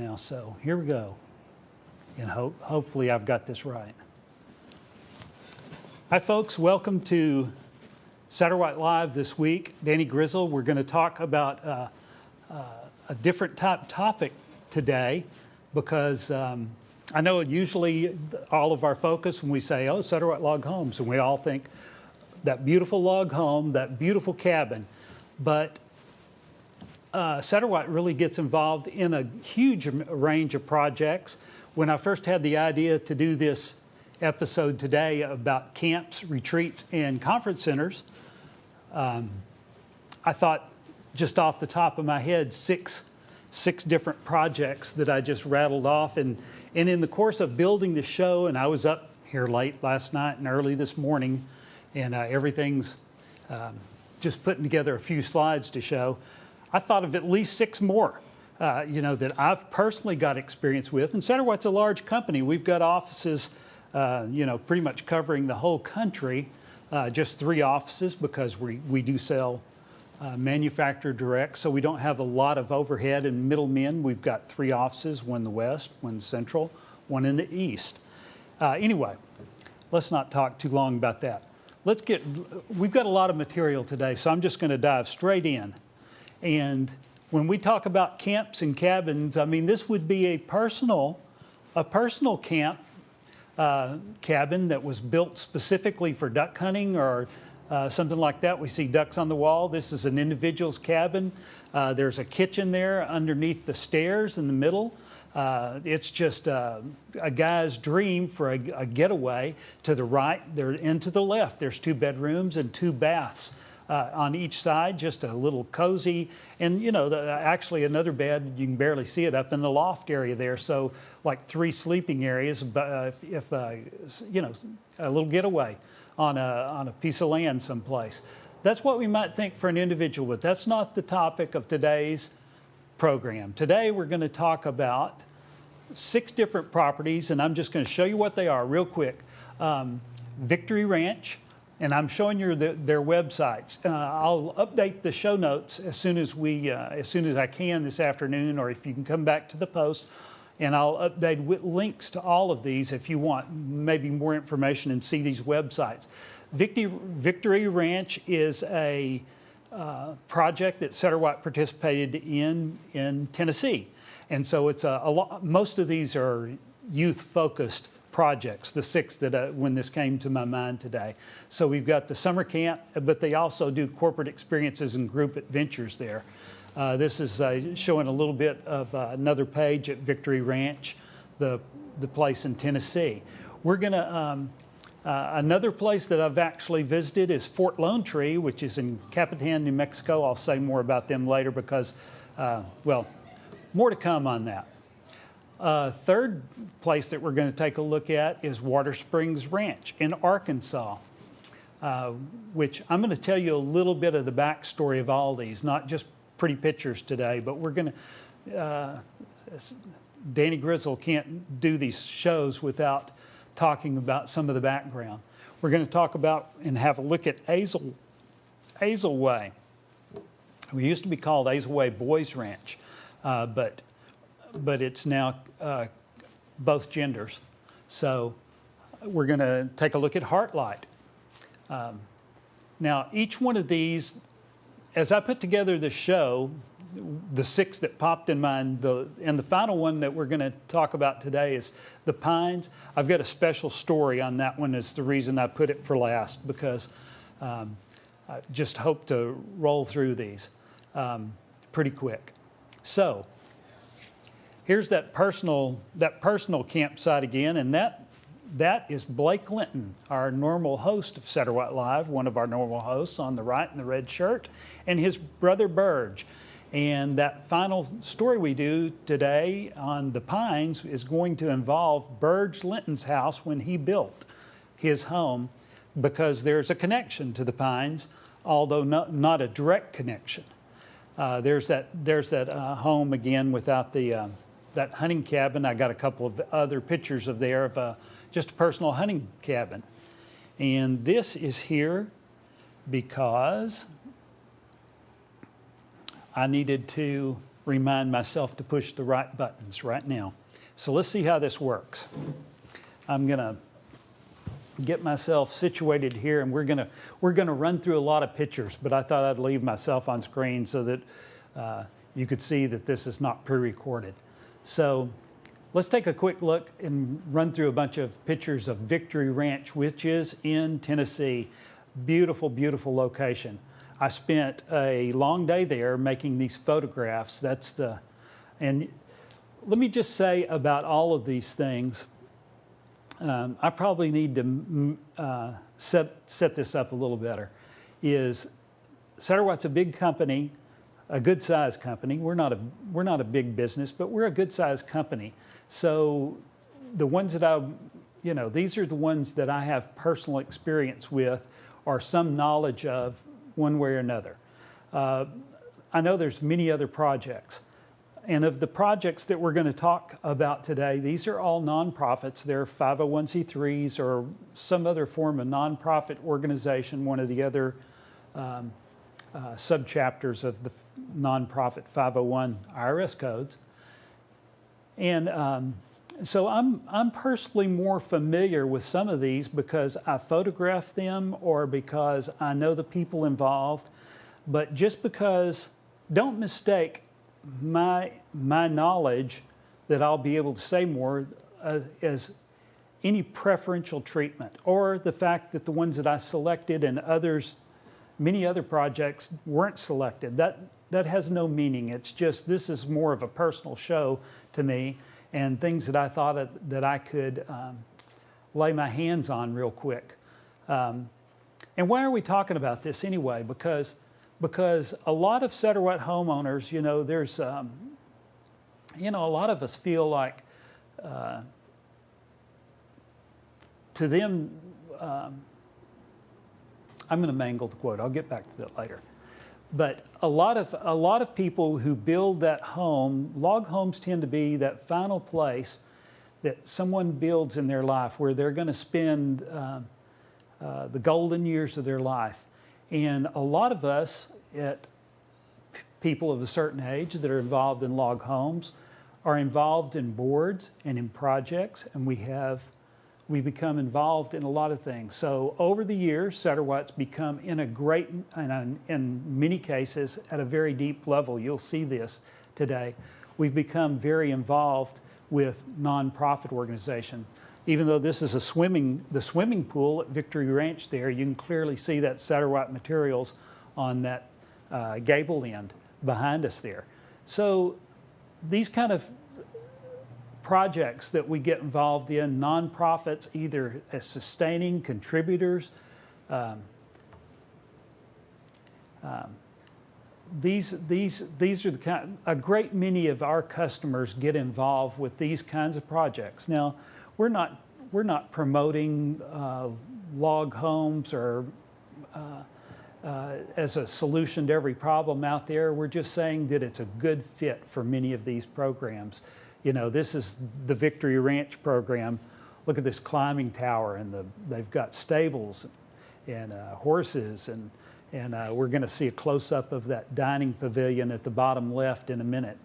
now, so here we go. And hopefully I've got this right. Hi folks, welcome to Satterwhite Live this week. Danny Grizzle, we're going to talk about a different type topic today because I know usually all of our focus when we say, oh, Satterwhite log homes, and we all think that beautiful log home, that beautiful cabin, but Satterwhite really gets involved in a huge range of projects. When I first had the idea to do this episode today about camps, retreats, and conference centers, I thought just off the top of my head, six different projects that I just rattled off. And in the course of building the show, and I was up here late last night and early this morning, and everything's just putting together a few slides to show, I thought of at least 6 more, that I've personally got experience with. And Satterwhite's a large company. We've got offices, pretty much covering the whole country, just 3 offices because we do sell manufacturer direct, so we don't have a lot of overhead and middlemen. We've got 3 offices, one in the west, one in the central, one in the east. Anyway, let's not talk too long about that. We've got a lot of material today, so I'm just going to dive straight in. And when we talk about camps and cabins, I mean, this would be a personal camp cabin that was built specifically for duck hunting or something like that. We see ducks on the wall. This is an individual's cabin. There's a kitchen there underneath the stairs in the middle. It's just a guy's dream for a getaway. To the right and to the left, there's 2 bedrooms and 2 baths on each side, just a little cozy. And, actually another bed, you can barely see it up in the loft area there. So like 3 sleeping areas, but if a little getaway on a piece of land someplace. That's what we might think for an individual, but that's not the topic of today's program. Today we're going to talk about 6 different properties, and I'm just going to show you what they are real quick. Victory Ranch, and I'm showing you their websites. I'll update the show notes as soon as I can this afternoon, or if you can come back to the post, and I'll update with links to all of these if you want maybe more information and see these websites. Victory Ranch is a project that Satterwhite participated in Tennessee. And so it's most of these are youth-focused projects, the 6 that when this came to my mind today. So we've got the summer camp, but they also do corporate experiences and group adventures there. This is showing a little bit of another page at Victory Ranch, the place in Tennessee. We're going to, another place that I've actually visited is Fort Lone Tree, which is in Capitan, New Mexico. I'll say more about them later because, more to come on that. Third place that we're going to take a look at is Water Springs Ranch in Arkansas, which I'm going to tell you a little bit of the backstory of all these, not just pretty pictures today, but we're going to, Danny Grizzle can't do these shows without talking about some of the background. We're going to talk about and have a look at Hazelway. We used to be called Hazelway Boys Ranch, but it's now both genders. So we're going to take a look at Heartlight. Now, each one of these, as I put together the show, the 6 that popped in mind, and the final one that we're going to talk about today is the Pines. I've got a special story on that one. Is the reason I put it for last, because I just hope to roll through these pretty quick. So here's that personal campsite again, and that is Blake Linton, our normal host of Satterwhite Live, one of our normal hosts on the right in the red shirt, and his brother Burge. And that final story we do today on the Pines is going to involve Burge Linton's house when he built his home, because there's a connection to the Pines, although not a direct connection. There's that home again without that hunting cabin. I got a couple of other pictures of just a personal hunting cabin. And this is here because I needed to remind myself to push the right buttons right now. So let's see how this works. I'm going to get myself situated here, and we're going to run through a lot of pictures, but I thought I'd leave myself on screen so that you could see that this is not pre-recorded. So let's take a quick look and run through a bunch of pictures of Victory Ranch, which is in Tennessee. Beautiful, beautiful location. I spent a long day there making these photographs. And let me just say about all of these things, I probably need to set this up a little better. Satterwhite's a big company, a good-sized company. We're not a big business, but we're a good-sized company. So the ones that these are the ones that I have personal experience with or some knowledge of one way or another. I know there's many other projects. And of the projects that we're going to talk about today, these are all nonprofits. They're 501c3s or some other form of nonprofit organization, one of the other subchapters of the nonprofit 501 IRS codes. And so I'm personally more familiar with some of these because I photographed them or because I know the people involved. But just because, don't mistake my knowledge that I'll be able to say more as any preferential treatment, or the fact that the ones that I selected and many other projects weren't selected. That has no meaning. It's just, this is more of a personal show to me and things that I thought that I could lay my hands on real quick. And why are we talking about this anyway? Because a lot of Satterwhite homeowners, there's, a lot of us feel like to them, I'm going to mangle the quote. I'll get back to that later. But a lot of people who build that home, log homes tend to be that final place that someone builds in their life where they're going to spend the golden years of their life. And a lot of us, people of a certain age that are involved in log homes, are involved in boards and in projects, and we become involved in a lot of things. So over the years, Satterwhite's become in many cases, at a very deep level. You'll see this today. We've become very involved with nonprofit organization. Even though this is the swimming pool at Victory Ranch there, you can clearly see that Satterwhite materials on that gable end behind us there. So these kind of projects that we get involved in, nonprofits, either as sustaining contributors, these are the kind. A great many of our customers get involved with these kinds of projects. Now, we're not promoting log homes or as a solution to every problem out there. We're just saying that it's a good fit for many of these programs. This is the Victory Ranch program. Look at this climbing tower, and they've got stables and horses, and we're going to see a close-up of that dining pavilion at the bottom left in a minute.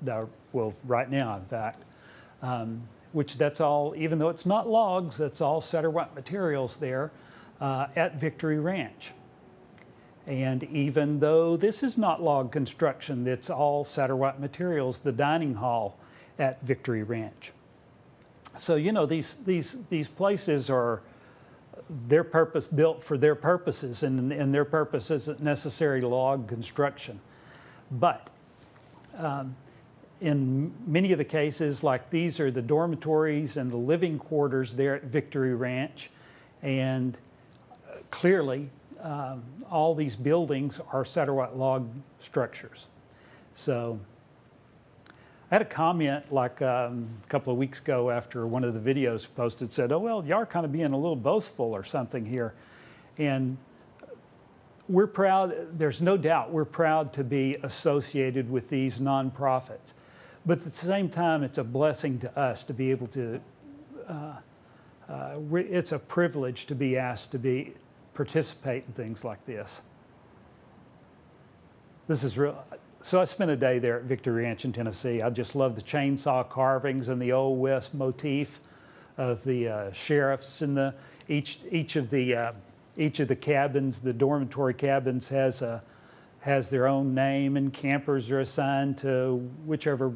Well, right now, in fact. Which that's all, even though it's not logs, that's all Satterwhite materials there at Victory Ranch. And even though this is not log construction, it's all Satterwhite materials, the dining hall at Victory Ranch. So, these places are their purpose built for their purposes, and their purpose isn't necessarily log construction. But in many of the cases, like these are the dormitories and the living quarters there at Victory Ranch, and clearly all these buildings are Satterwhite log structures. So I had a comment like a couple of weeks ago after one of the videos posted, said, "Oh, well, y'all are kind of being a little boastful or something here." And we're proud, there's no doubt, we're proud to be associated with these nonprofits. But at the same time, it's a blessing to us to be able to, it's a privilege to be asked to participate in things like this. This is real. So I spent a day there at Victory Ranch in Tennessee. I just love the chainsaw carvings and the Old West motif of the sheriffs and each of the cabins, the dormitory cabins has their own name, and campers are assigned to whichever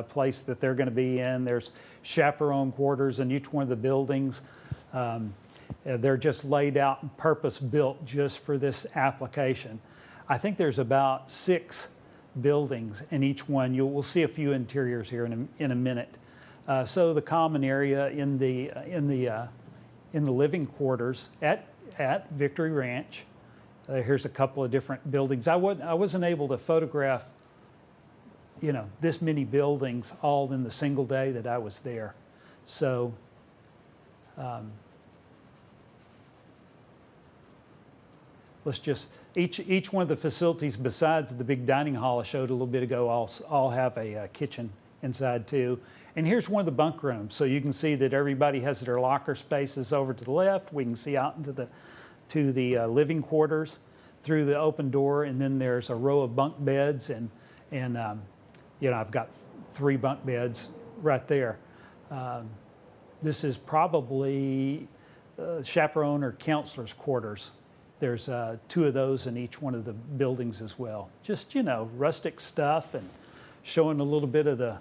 place that they're going to be in. There's chaperone quarters in each one of the buildings. They're just laid out and purpose built just for this application. I think there's about 6 buildings in each one. We'll see a few interiors here in a minute. So the common area in the living quarters at Victory Ranch. Here's a couple of different buildings. I wasn't able to photograph, this many buildings all in the single day that I was there. So let's just, each one of the facilities besides the big dining hall I showed a little bit ago all have a kitchen inside too. And here's one of the bunk rooms. So you can see that everybody has their locker spaces over to the left. We can see out into the living quarters through the open door, and then there's a row of bunk beds, and I've got 3 bunk beds right there. This is probably chaperone or counselor's quarters. There's 2 of those in each one of the buildings as well. Just, rustic stuff and showing a little bit of the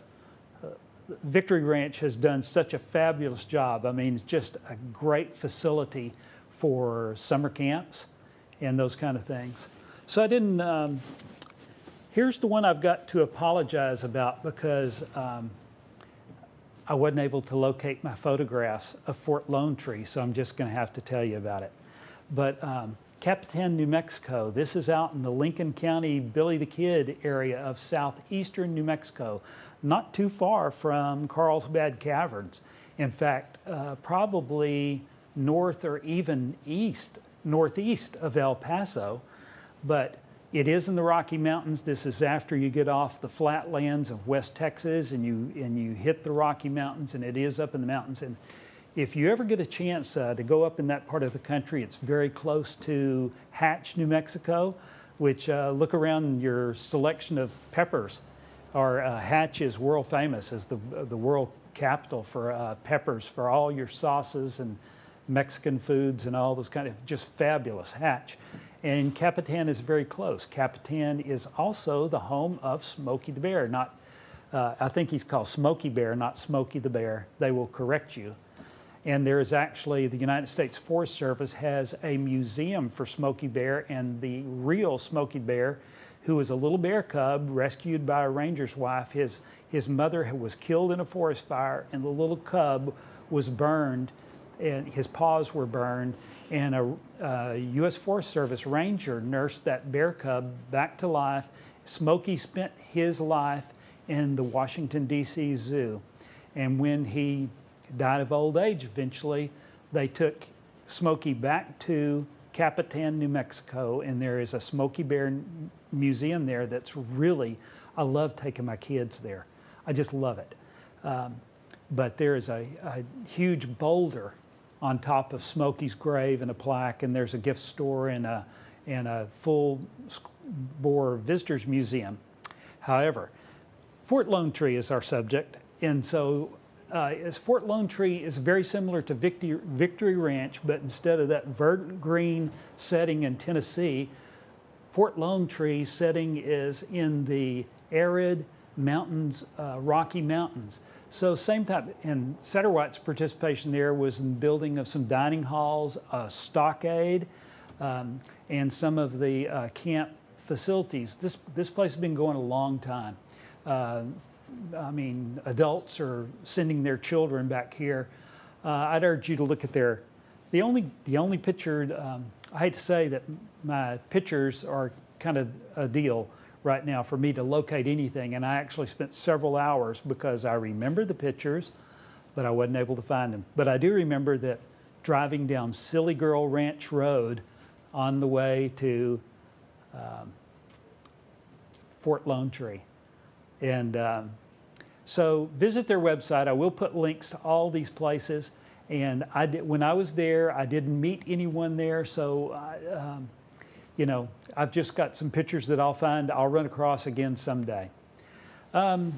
Victory Ranch has done such a fabulous job. I mean, it's just a great facility for summer camps and those kind of things. So I didn't, here's the one I've got to apologize about because I wasn't able to locate my photographs of Fort Lone Tree, so I'm just going to have to tell you about it. But Capitan, New Mexico, this is out in the Lincoln County, Billy the Kid area of southeastern New Mexico, not too far from Carlsbad Caverns. In fact, probably north or even northeast of El Paso, but it is in the Rocky Mountains. This is after you get off the flatlands of West Texas and you hit the Rocky Mountains, and it is up in the mountains. And if you ever get a chance to go up in that part of the country, it's very close to Hatch, New Mexico, which look around your selection of peppers. Hatch is world famous as the world capital for peppers for all your sauces and Mexican foods and all those kind of just fabulous. Hatch. And Capitan is very close. Capitan is also the home of Smokey the Bear. I think he's called Smokey Bear, not Smokey the Bear. They will correct you. And there is actually, the United States Forest Service has a museum for Smokey Bear, and the real Smokey Bear, who was a little bear cub rescued by a ranger's wife. His mother was killed in a forest fire, and the little cub was burned, and his paws were burned, and a U.S. Forest Service ranger nursed that bear cub back to life. Smokey spent his life in the Washington, D.C. Zoo, and when he died of old age eventually, they took Smokey back to Capitan, New Mexico, and there is a Smokey Bear museum there that's really, I love taking my kids there. I just love it. But there is a huge boulder on top of Smokey's grave and a plaque, and there's a gift store and a full bore visitors museum. However, Fort Lone Tree is our subject, and so as Fort Lone Tree is very similar to Victory Ranch, but instead of that verdant green setting in Tennessee, Fort Lone Tree setting is in the arid mountains, Rocky Mountains. So same type, and Satterwhite's participation there was in building of some dining halls, a stockade, and some of the camp facilities. This place has been going a long time. I mean, adults are sending their children back here. I'd urge you to look at the only picture, I hate to say that my pictures are kind of a deal right now for me to locate anything, and I actually spent several hours because I remember the pictures, but I wasn't able to find them. But I do remember that driving down Silly Girl Ranch Road on the way to Fort Lone Tree. And so visit their website. I will put links to all these places. And when I was there, I didn't meet anyone there. So, you know, I've just got some pictures that I'll run across again someday. The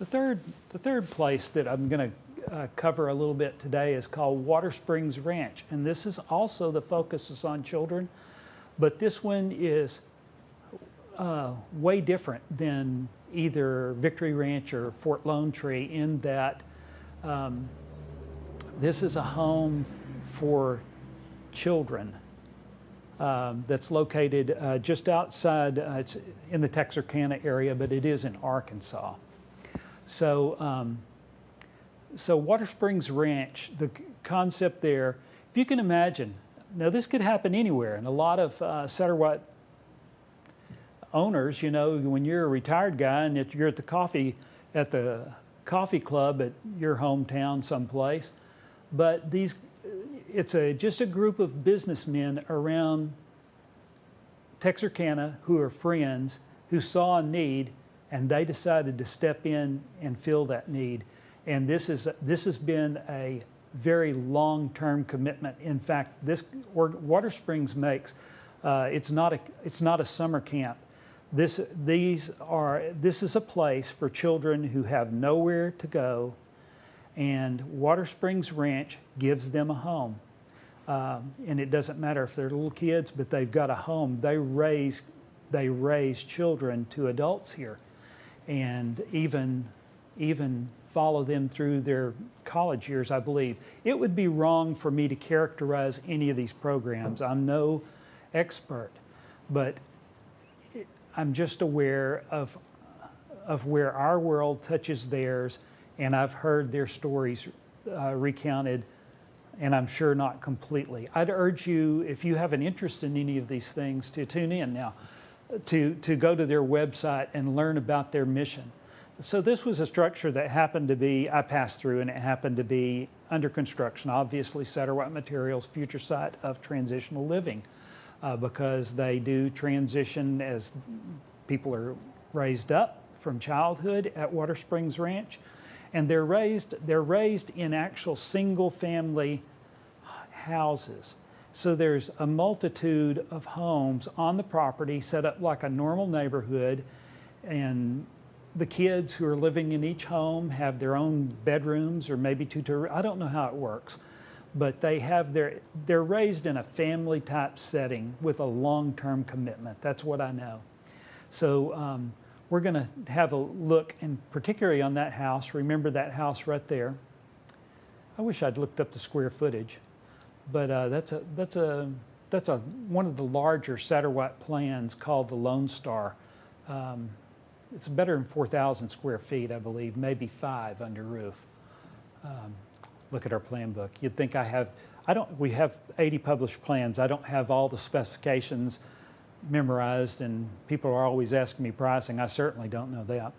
third place that I'm going to cover a little bit today is called Water Springs Ranch, and this is also the focus is on children, but this one is way different than either Victory Ranch or Fort Lone Tree in that this is a home for children that's located just outside, it's in the Texarkana area, but it is in Arkansas. So, so Water Springs Ranch, the concept there, if you can imagine, now this could happen anywhere, and a lot of Satterwhite owners, you know, when you're a retired guy and you're at the coffee club at your hometown someplace, but it's just a group of businessmen around Texarkana who are friends, who saw a need, and they decided to step in and fill that need. And this has been a very long-term commitment. In fact, Water Springs makes it's not a summer camp. This is a place for children who have nowhere to go, and Water Springs Ranch gives them a home. And it doesn't matter if they're little kids, but they've got a home. They raise children to adults here, and even follow them through their college years, I believe. It would be wrong for me to characterize any of these programs. I'm no expert, but I'm just aware of where our world touches theirs, and I've heard their stories recounted, and I'm sure not completely. I'd urge you, if you have an interest in any of these things, to tune in now, to go to their website and learn about their mission. So this was a structure that happened to be, I passed through, and it happened to be under construction. Obviously, Satterwhite Materials, future site of transitional living, because they do transition as people are raised up from childhood at Water Springs Ranch, and they're raised in actual single-family houses. So there's a multitude of homes on the property set up like a normal neighborhood, and the kids who are living in each home have their own bedrooms or maybe two, I don't know how it works, but they're raised in a family type setting with a long-term commitment. That's what I know. So we're going to have a look, and particularly on that house. Remember that house right there? I wish I'd looked up the square footage, but that's one of the larger Satterwhite plans called the Lone Star. It's better than 4,000 square feet, I believe, maybe 5 under roof. Look at our plan book. You'd think we have 80 published plans. I don't have all the specifications memorized, and people are always asking me pricing. I certainly don't know that.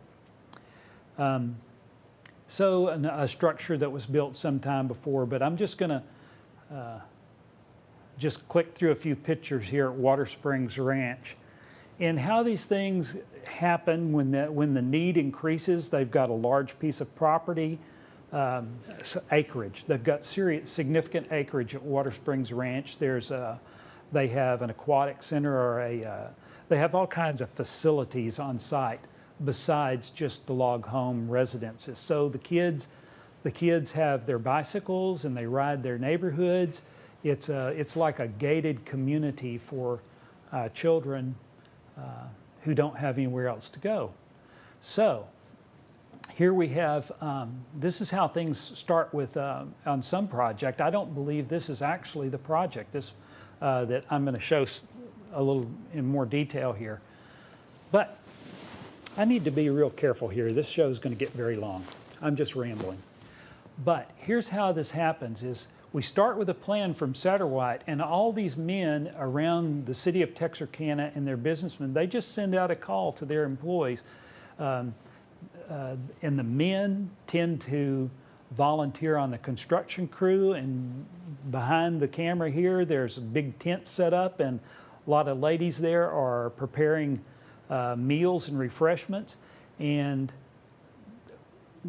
So a structure that was built sometime before, but I'm just going to just click through a few pictures here at Water Springs Ranch. And how these things happen when the need increases. They've got a large piece of property, acreage. They've got significant acreage at Water Springs Ranch. They have an aquatic center, or they have all kinds of facilities on site besides just the log home residences. So the kids have their bicycles and they ride their neighborhoods. It's like a gated community for children who don't have anywhere else to go. So here we have, this is how things start with on some project. I don't believe this is actually the project that I'm going to show a little in more detail here. But I need to be real careful here. This show is going to get very long. I'm just rambling. But here's how this happens is we start with a plan from Satterwhite, and all these men around the city of Texarkana and their businessmen, they just send out a call to their employees. And the men tend to volunteer on the construction crew, and behind the camera here, there's a big tent set up, and a lot of ladies there are preparing meals and refreshments. And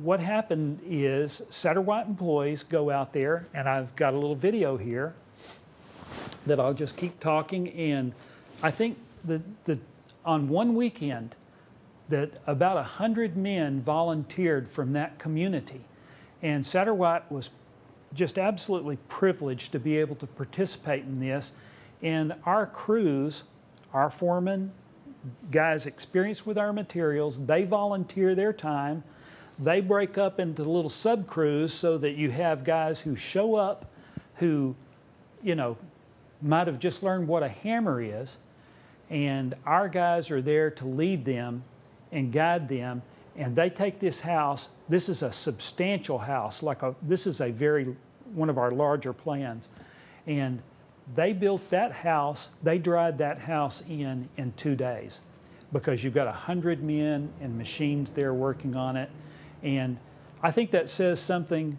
what happened is Satterwhite employees go out there, and I've got a little video here that I'll just keep talking, and I think on one weekend that about 100 men volunteered from that community. And Satterwhite was just absolutely privileged to be able to participate in this. And our crews, our foremen, guys experienced with our materials, they volunteer their time. They break up into little sub-crews so that you have guys who show up who, you know, might have just learned what a hammer is. And our guys are there to lead them and guide them. And they take this house. This is a substantial house. This is one of our larger plans. And they built that house. They dried that house in 2 days because you've got 100 men and machines there working on it. And I think that says something.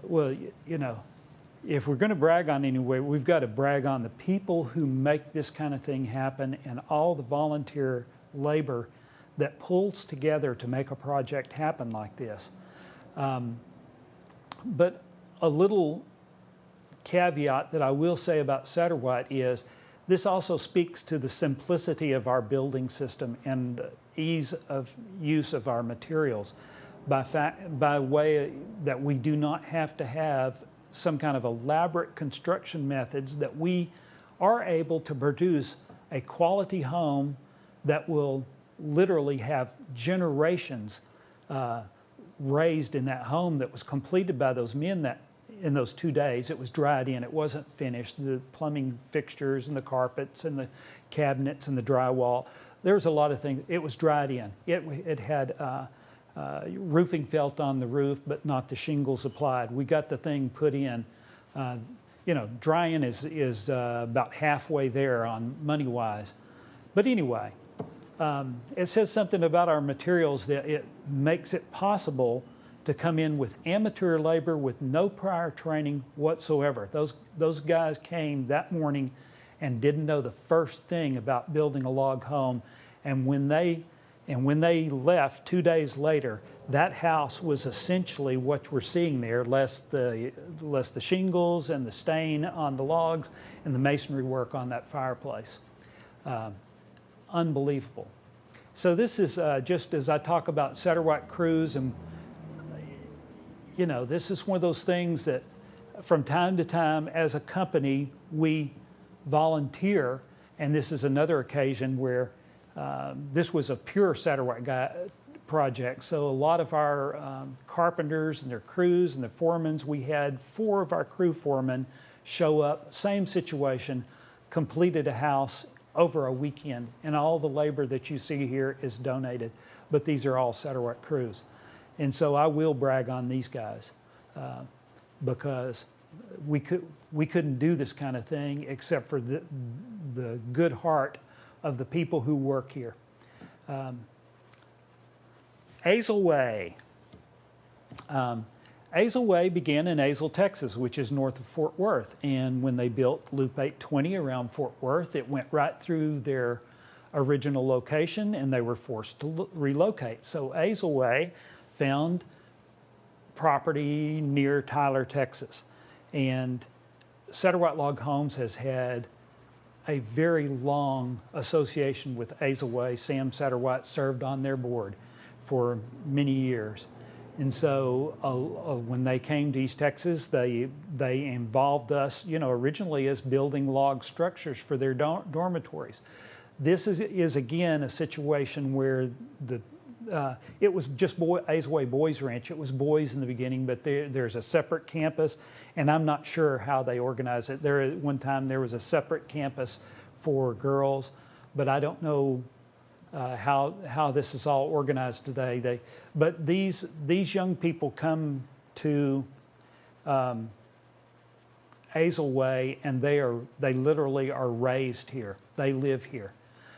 Well, you know, if we're going to brag on anyway, we've got to brag on the people who make this kind of thing happen and all the volunteer labor that pulls together to make a project happen like this. But a little caveat that I will say about Satterwhite is this also speaks to the simplicity of our building system and the ease of use of our materials by way that we do not have to have some kind of elaborate construction methods, that we are able to produce a quality home that will literally have generations raised in that home that was completed by those men that in those 2 days. It was dried in, it wasn't finished. The plumbing fixtures and the carpets and the cabinets and the drywall, there was a lot of things. It was dried in. It had roofing felt on the roof, but not the shingles applied. We got the thing put in. You know, drying is about halfway there on money-wise. But anyway, it says something about our materials that it makes it possible to come in with amateur labor with no prior training whatsoever. Those guys came that morning and didn't know the first thing about building a log home. And when they left 2 days later, that house was essentially what we're seeing there, less the shingles and the stain on the logs and the masonry work on that fireplace. Unbelievable. So this is just as I talk about Satterwhite crews, and you know, this is one of those things that from time to time as a company we volunteer, and this is another occasion where this was a pure Satterwhite project. So a lot of our carpenters and their crews and the foremans, we had 4 of our crew foremen show up, same situation, completed a house over a weekend, and all the labor that you see here is donated. But these are all Satterwhite crews. And so I will brag on these guys because we couldn't do this kind of thing except for the good heart of the people who work here. Azle Way. Azle Way began in Azle, Texas, which is north of Fort Worth. And when they built Loop 820 around Fort Worth, it went right through their original location and they were forced to relocate. So Azle Way found property near Tyler, Texas. And Satterwhite Log Homes has had a very long association with Azle Way. Sam Satterwhite served on their board for many years. And so when they came to East Texas, they involved us, you know, originally as building log structures for their dormitories. This is again a situation where it was just Azle Way Boys Ranch. It was boys in the beginning, but there's a separate campus, and I'm not sure how they organize it. One time there was a separate campus for girls, but I don't know how this is all organized today. But these young people come to Azle Way, and they literally are raised here. They live here.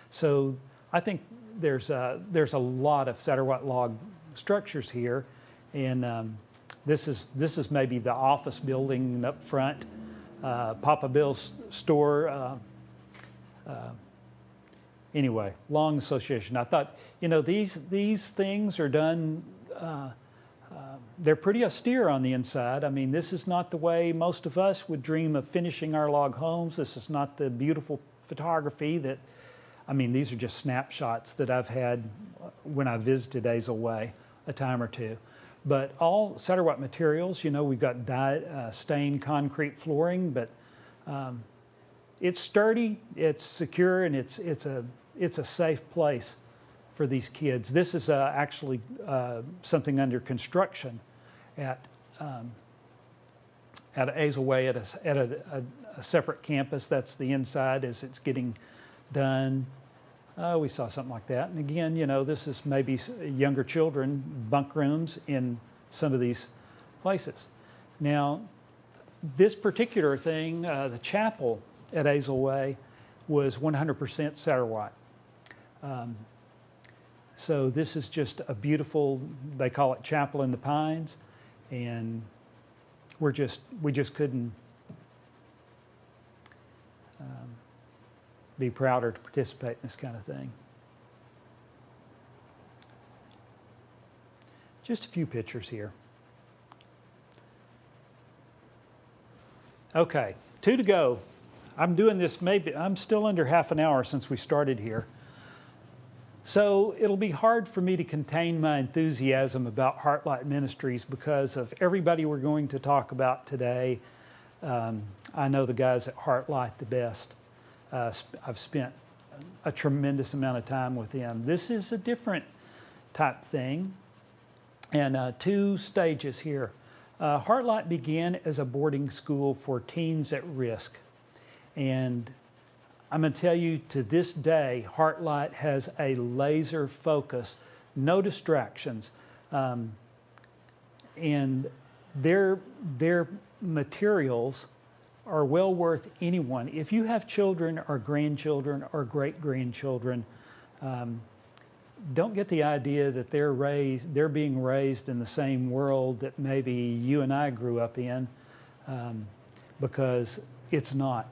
So I think there's a lot of Satterwhite log structures here, and this is maybe the office building up front, Papa Bill's store. Anyway, long association. I thought, you know, these things are done. They're pretty austere on the inside. I mean, this is not the way most of us would dream of finishing our log homes. This is not the beautiful photography that, I mean, these are just snapshots that I've had when I visited Hazelway a time or two. But all Satterwhite materials, you know, we've got stained concrete flooring, but it's sturdy, it's secure, and it's a safe place for these kids. This is actually something under construction at Hazelway at a separate campus. That's the inside as it's getting done. We saw something like that. And again, you know, this is maybe younger children, bunk rooms in some of these places. Now, this particular thing, the chapel at Hazelway, was 100% Satterwhite. So this is just a beautiful, they call it Chapel in the Pines, and we just couldn't be prouder to participate in this kind of thing. Just a few pictures here. Okay, 2 to go. I'm doing this I'm still under half an hour since we started here. So it'll be hard for me to contain my enthusiasm about Heartlight Ministries because of everybody we're going to talk about today. I know the guys at Heartlight the best. I've spent a tremendous amount of time with them. This is a different type thing, and 2 stages here. Heartlight began as a boarding school for teens at risk, and I'm going to tell you, to this day, Heartlight has a laser focus, no distractions, and their materials are well worth anyone. If you have children or grandchildren or great-grandchildren, don't get the idea that they're being raised in the same world that maybe you and I grew up in, because it's not.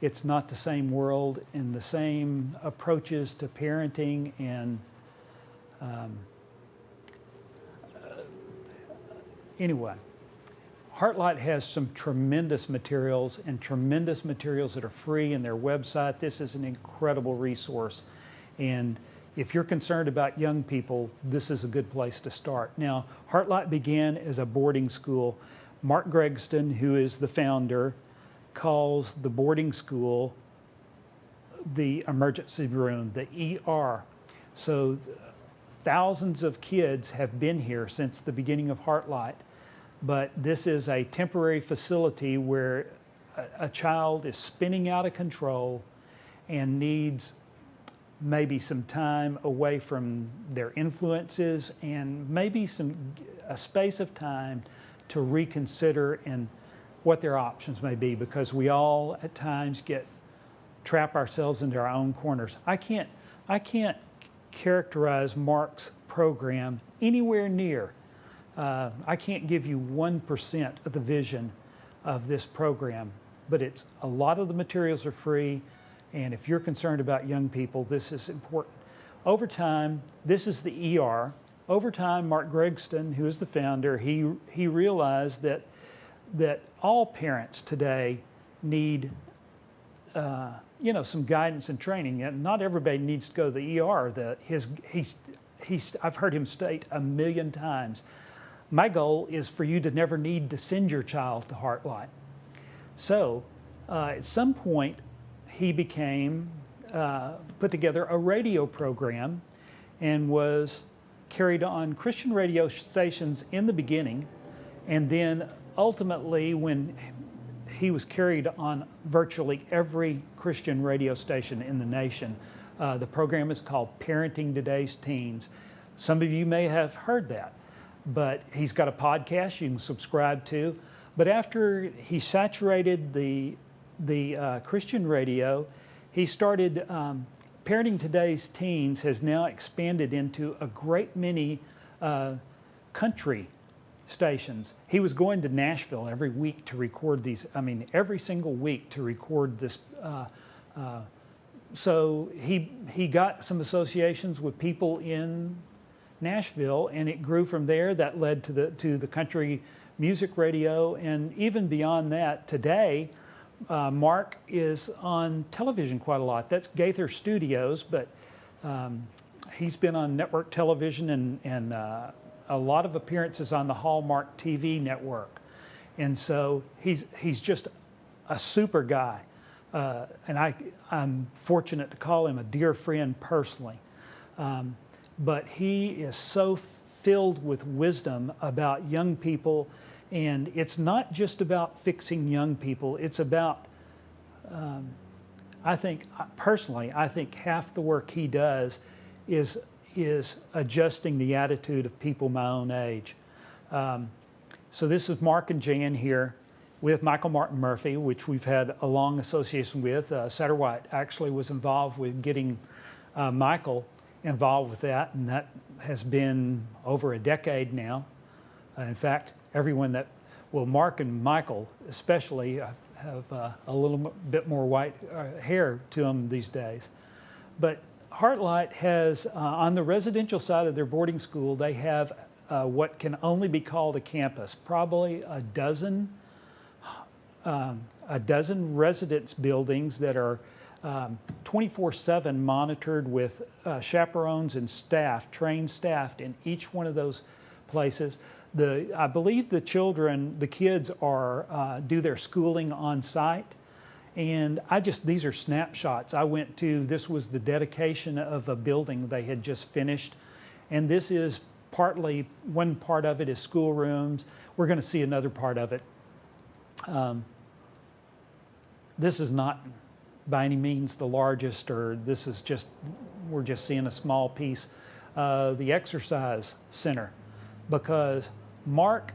It's not the same world, and the same approaches to parenting and anyway. Heartlight has some tremendous materials that are free in their website. This is an incredible resource. And if you're concerned about young people, this is a good place to start. Now, Heartlight began as a boarding school. Mark Gregston, who is the founder, calls the boarding school the emergency room, the ER. So thousands of kids have been here since the beginning of Heartlight. But this is a temporary facility where a child is spinning out of control and needs maybe some time away from their influences and maybe a space of time to reconsider and what their options may be, because we all at times trap ourselves into our own corners. I can't characterize Mark's program anywhere near. I can't give you 1% of the vision of this program, but a lot of the materials are free, and if you're concerned about young people, this is important. Over time, this is the ER. Over time, Mark Gregston, who is the founder, he realized that all parents today need some guidance and training. And not everybody needs to go to the ER. I've heard him state 1,000,000 times, my goal is for you to never need to send your child to Heartlight. So at some point, he put together a radio program and was carried on Christian radio stations in the beginning, and then ultimately when he was carried on virtually every Christian radio station in the nation. The program is called Parenting Today's Teens. Some of you may have heard that, but he's got a podcast you can subscribe to. But after he saturated the Christian radio, he started, Parenting Today's Teens has now expanded into a great many country stations. He was going to Nashville every week to record these, every single week to record this. So he got some associations with people in Nashville, and it grew from there. That led to the country music radio, and even beyond that, today Mark is on television quite a lot. That's Gaither Studios, but he's been on network television and a lot of appearances on the Hallmark TV network. And so he's just a super guy. And I'm fortunate to call him a dear friend personally. But he is so filled with wisdom about young people. And it's not just about fixing young people. It's about, I think half the work he does is adjusting the attitude of people my own age. So this is Mark and Jan here with Michael Martin Murphy, which we've had a long association with. Satterwhite actually was involved with getting Michael involved with that, and that has been over a decade now. In fact, everyone that, well, Mark and Michael especially have a little bit more white hair to them these days. But Heartlight has, on the residential side of their boarding school, they have what can only be called a campus, probably a dozen residence buildings that are 24/7 monitored with chaperones and staff, trained staff in each one of those places. I believe the kids are do their schooling on site, and these are snapshots. I went to, this was the dedication of a building they had just finished, and this is one part of it is schoolrooms. We're going to see another part of it. This is not by any means the largest, or this is we're just seeing a small piece. The exercise center, because Mark,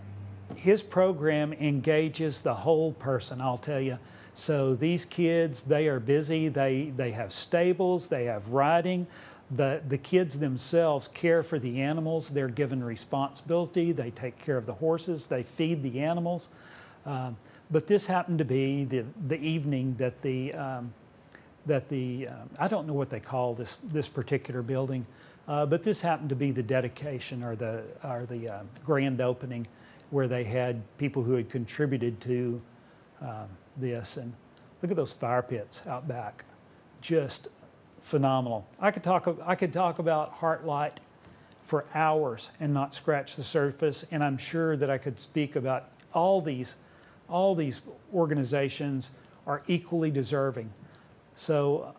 his program engages the whole person, I'll tell you. So these kids, they are busy. They have stables, they have riding. The kids themselves care for the animals. They're given responsibility. They take care of the horses. They feed the animals. But this happened to be the evening that I don't know what they call this particular building, but this happened to be the dedication or the grand opening, where they had people who had contributed to this. And look at those fire pits out back, just phenomenal. I could talk about Heartlight for hours and not scratch the surface, and I'm sure that I could speak about all these organizations are equally deserving. So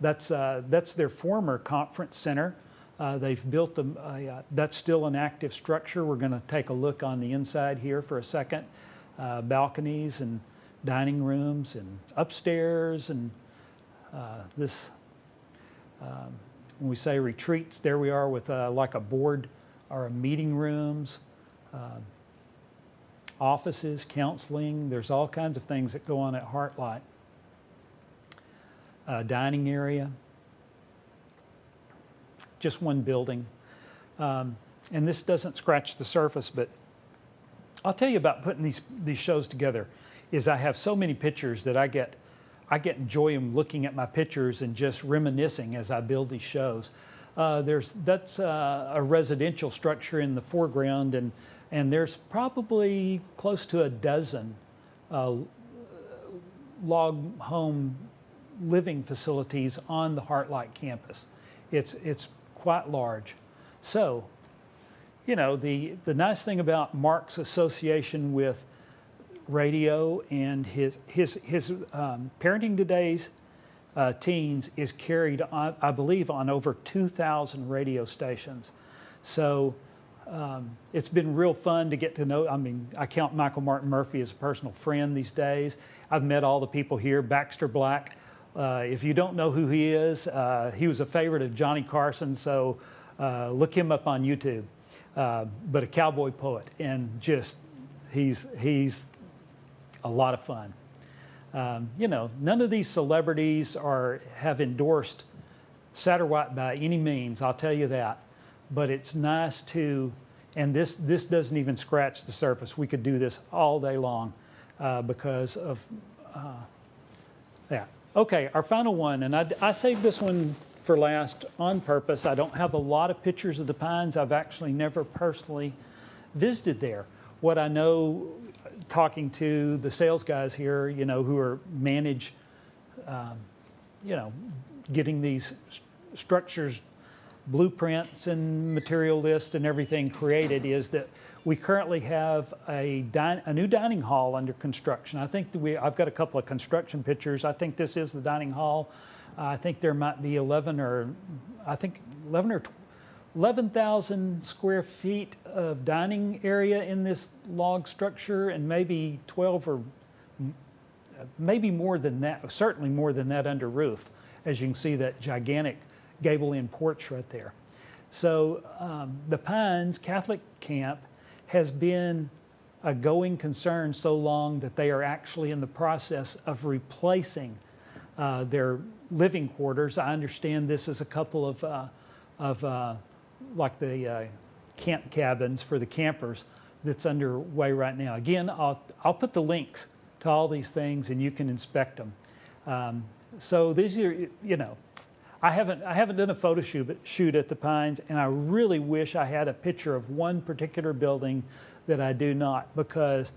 that's their former conference center. They've built that's still an active structure. We're going to take a look on the inside here for a second. Balconies and dining rooms and upstairs, and when we say retreats, there we are with like a board or a meeting rooms, offices, counseling. There's all kinds of things that go on at Heartlight. Dining area, just one building. And this doesn't scratch the surface, but I'll tell you about putting these shows together is I have so many pictures that I get enjoying looking at my pictures and just reminiscing as I build these shows. That's a residential structure in the foreground, and there's probably close to a dozen log home living facilities on the Heartlight campus. It's quite large. So, you know, the nice thing about Mark's association with radio and his Parenting Today's teens is carried on, I believe, on over 2,000 radio stations. So it's been real fun to get to know. I mean, I count Michael Martin Murphy as a personal friend these days. I've met all the people here. Baxter Black, if you don't know who he is, he was a favorite of Johnny Carson, so look him up on YouTube. But a cowboy poet, and just he's a lot of fun. You know, none of these celebrities have endorsed Satterwhite by any means, I'll tell you that. But it's nice to, and this doesn't even scratch the surface. We could do this all day long because of that. Okay, our final one, and I saved this one for last on purpose. I don't have a lot of pictures of the Pines. I've actually never personally visited there. what I know, talking to the sales guys here, who are manage, getting these structures, blueprints and material lists and everything created, is that we currently have a new dining hall under construction. I think I've got a couple of construction pictures. I think this is the dining hall. I think there might be 11,000 square feet of dining area in this log structure, and maybe 12 or maybe more than that, certainly more than that under roof, as you can see that gigantic gable-end porch right there. So the Pines Catholic Camp has been a going concern so long that they are actually in the process of replacing their living quarters. I understand this is a couple of like the camp cabins for the campers that's underway right now. Again, I'll put the links to all these things and you can inspect them. So these are, I haven't done a photo shoot at the Pines, and I really wish I had a picture of one particular building that I do not, because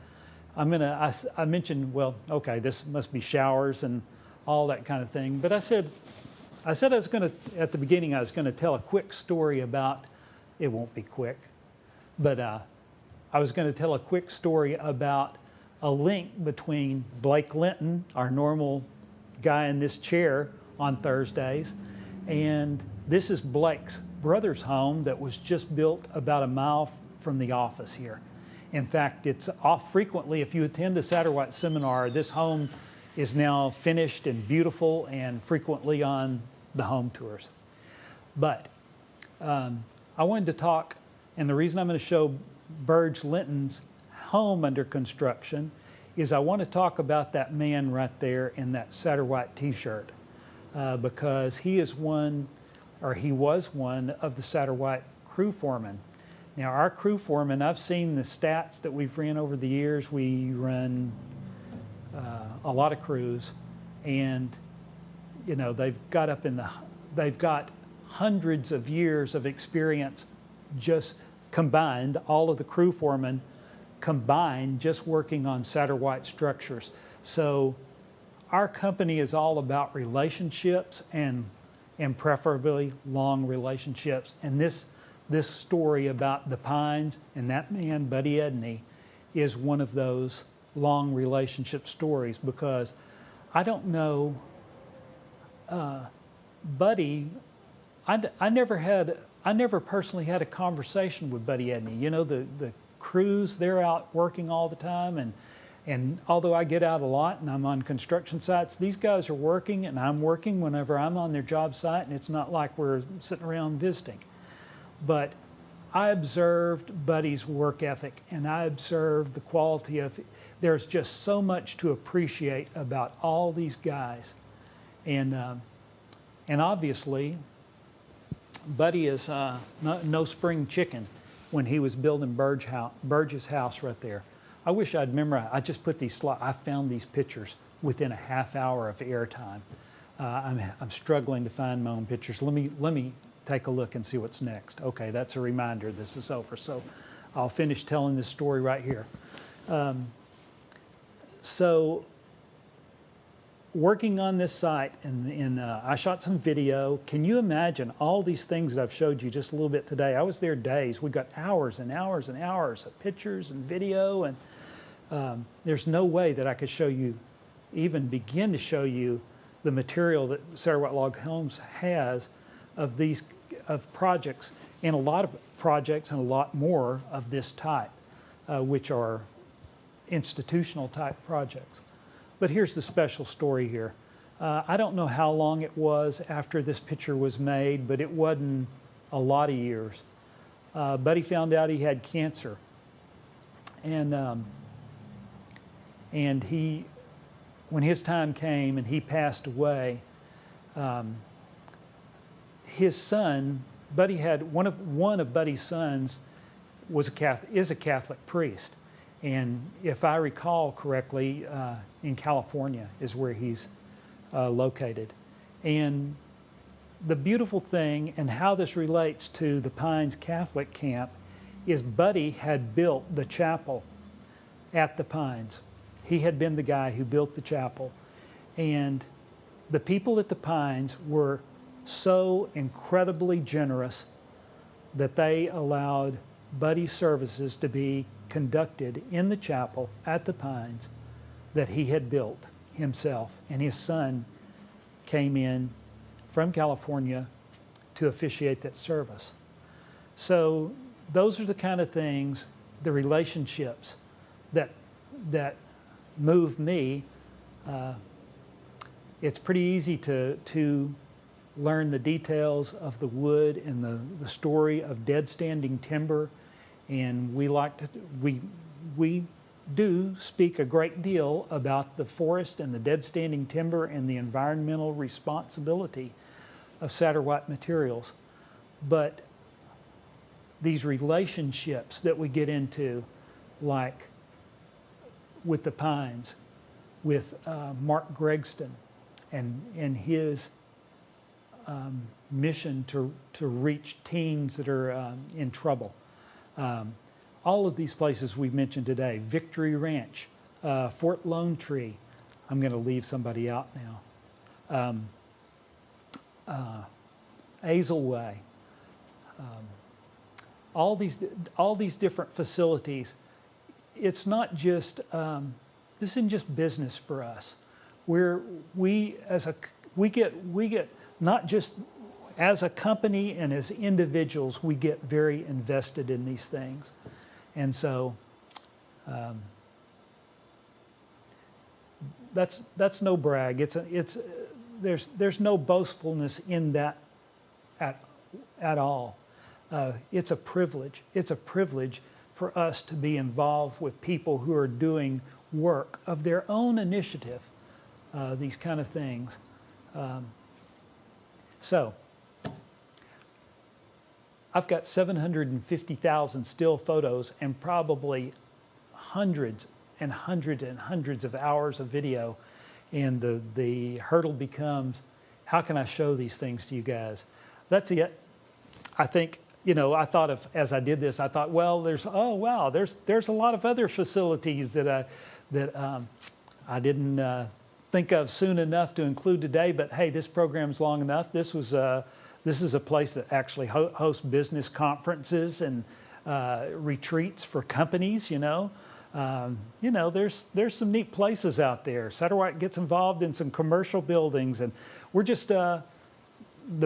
I mentioned, well, okay, this must be showers and all that kind of thing. But I said I was going to, at the beginning, I was going to tell a quick story about, it won't be quick, but I was going to tell a quick story about a link between Blake Linton, our normal guy in this chair on Thursdays, and this is Blake's brother's home that was just built about a mile from the office here. In fact, it's off frequently. If you attend the Satterwhite seminar, this home is now finished and beautiful and frequently on the home tours. But I wanted to talk, and the reason I'm going to show Burge Linton's home under construction is I want to talk about that man right there in that Satterwhite t-shirt, because he was one of the Satterwhite crew foremen. Now our crew foreman, I've seen the stats that we've ran over the years. We run a lot of crews, and they've got hundreds of years of experience just combined, all of the crew foremen combined, just working on Satterwhite structures. So our company is all about relationships, and preferably long relationships. And this story about the Pines and that man, Buddy Edney, is one of those long relationship stories, because I don't know, Buddy, I never personally had a conversation with Buddy Edney. The crews, they're out working all the time, and although I get out a lot and I'm on construction sites, these guys are working and I'm working whenever I'm on their job site, and it's not like we're sitting around visiting. But I observed Buddy's work ethic, and I observed the quality of, there's just so much to appreciate about all these guys. And obviously, Buddy is no spring chicken when he was building Burge's house right there. I wish I'd memorized. I just put these slides. I found these pictures within a half hour of airtime. I'm struggling to find my own pictures. Let me take a look and see what's next. Okay, that's a reminder. This is over. So I'll finish telling this story right here. So working on this site, and I shot some video. Can you imagine all these things that I've showed you just a little bit today? I was there days. We got hours and hours and hours of pictures and video, and there's no way that I could show you, even begin to show you the material that Satterwhite Log Homes has of these projects, and a lot of projects and a lot more of this type, which are institutional type projects. But here's the special story here. I don't know how long it was after this picture was made, but it wasn't a lot of years. Buddy found out he had cancer, and he, when his time came and he passed away, his son, Buddy had one of Buddy's sons is a Catholic priest, and if I recall correctly, in California is where he's located. And the beautiful thing, and how this relates to the Pines Catholic Camp, is Buddy had built the chapel at the Pines. He had been the guy who built the chapel. And the people at the Pines were so incredibly generous that they allowed buddy services to be conducted in the chapel at the Pines that he had built himself. And his son came in from California to officiate that service. So those are the kind of things, the relationships that move me. It's pretty easy to learn the details of the wood and the story of dead standing timber, and we do speak a great deal about the forest and the dead standing timber and the environmental responsibility of Satterwhite materials. But these relationships that we get into, like with the Pines, with Mark Gregston and his mission to reach teens that are in trouble. All of these places we've mentioned today, Victory Ranch, Fort Lone Tree. I'm going to leave somebody out now. Azelway. All these different facilities. It's not just this isn't just business for us. We get not just as a company and as individuals, we get very invested in these things. And so that's no brag. There's no boastfulness in that at all. It's a privilege. It's a privilege for us to be involved with people who are doing work of their own initiative, these kind of things. So I've got 750,000 still photos and probably hundreds and hundreds and hundreds of hours of video. And the hurdle becomes, how can I show these things to you guys? That's it. I think, I thought of, as I did this, I thought, well, there's a lot of other facilities that I didn't think of soon enough to include today, but hey, this program's long enough. This is a place that actually hosts business conferences and retreats for companies. There's some neat places out there. Satterwhite gets involved in some commercial buildings, and we're just the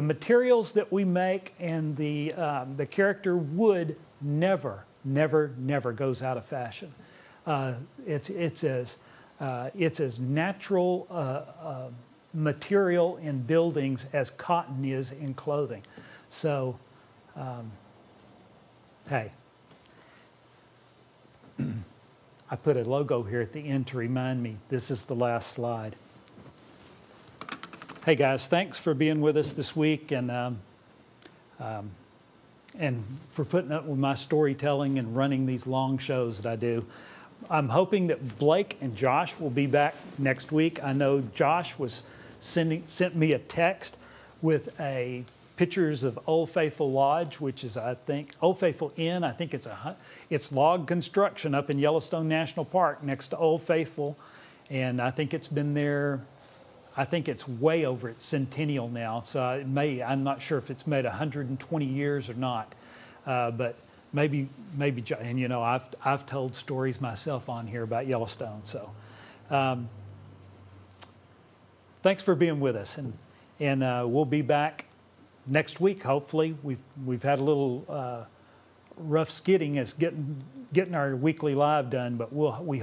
materials that we make and the character wood never goes out of fashion. It's as natural material in buildings as cotton is in clothing. So, hey, I put a logo here at the end to remind me this is the last slide. Hey guys, thanks for being with us this week and for putting up with my storytelling and running these long shows that I do. I'm hoping that Blake and Josh will be back next week. I know Josh sent me a text with pictures of Old Faithful Lodge, which is, I think, Old Faithful Inn. I think it's log construction up in Yellowstone National Park next to Old Faithful. And I think it's been there, I think it's way over its centennial now. So I'm not sure if it's made 120 years or not. But maybe, and I've told stories myself on here about Yellowstone. So thanks for being with us, and we'll be back next week. Hopefully, we've had a little rough skidding as getting our weekly live done, but we